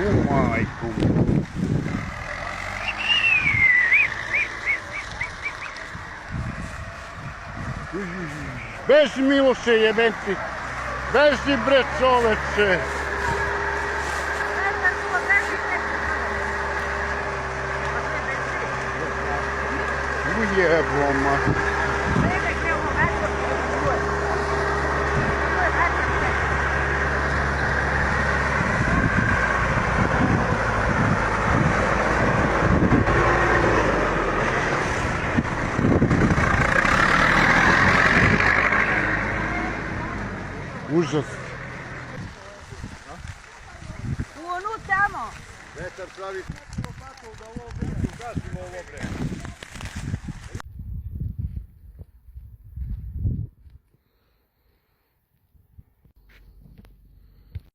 U majku. Beži Miloše jebenti. Beži bre čoveče. Ujeboma. Užas. U onu tamo. Vetar pravi. Da ovo gasimo ovo bre.